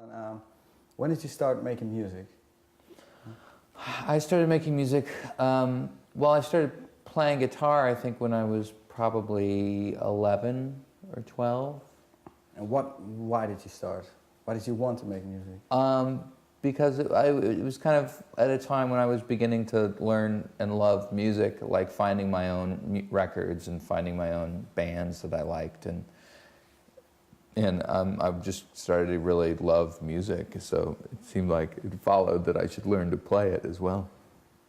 And, when did you start making music? I started making music, well, I started playing guitar, I think, when I was probably 11 or 12. And why did you start? Why did you want to make music? Because it was kind of at a time when I was beginning to learn and love music, like finding my own records and finding my own bands that I liked, and I've just started to really love music, so it seemed like it followed that I should learn to play it as well.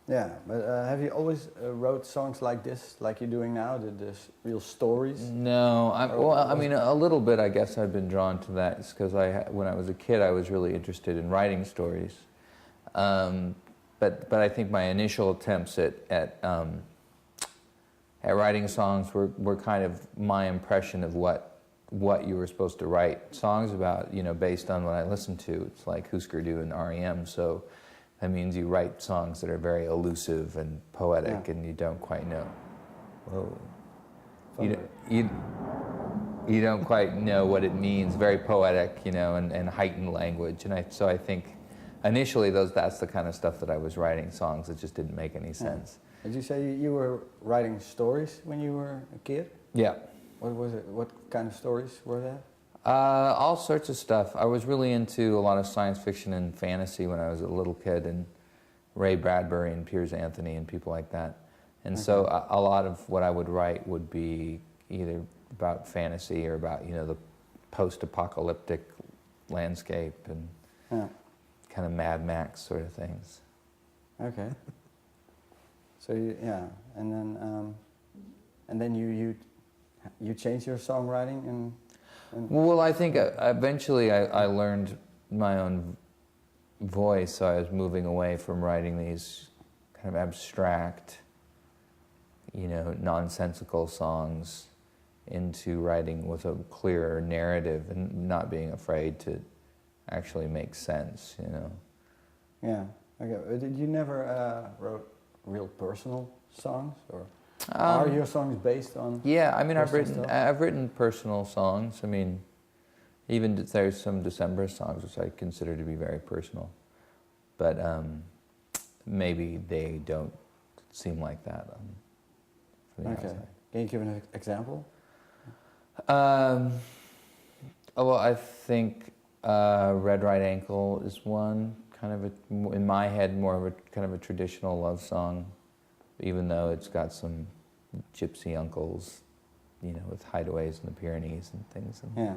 Yeah, but have you always wrote songs like this, like you're doing now, the real stories? No, I mean, a little bit, I guess I've been drawn to that, because when I was a kid, I was really interested in writing stories. But I think my initial attempts at writing songs were kind of my impression of what you were supposed to write songs about, you know, based on what I listened to. It's like Husker Du and REM, so that means you write songs that are very elusive and poetic, and you don't quite know. Whoa. You don't quite know what it means. Very poetic, you know, and heightened language. And so I think initially that's the kind of stuff that I was writing, songs that just didn't make any sense. Did you say you were writing stories when you were a kid? Yeah. What was it? What kind of stories were that? All sorts of stuff. I was really into a lot of science fiction and fantasy when I was a little kid, and Ray Bradbury and Piers Anthony and people like that. And so a lot of what I would write would be either about fantasy or about, you know, the post-apocalyptic landscape and kind of Mad Max sort of things. Okay. So and then you changed your songwriting and well, I think eventually I learned my own voice, so I was moving away from writing these kind of abstract, you know, nonsensical songs into writing with a clearer narrative and not being afraid to actually make sense, you know. Yeah. Okay. Did you never wrote real personal songs, or are your songs based on? Yeah, I mean, I've stuff? written personal songs. I mean, even there's some Decemberists songs which I consider to be very personal, but maybe they don't seem like that from the outside. Can you give an example? Well, I think Red Right Ankle is one, kind of in my head, more of a kind of a traditional love song, even though it's got some gypsy uncles, you know, with hideaways in the Pyrenees and things. And yeah.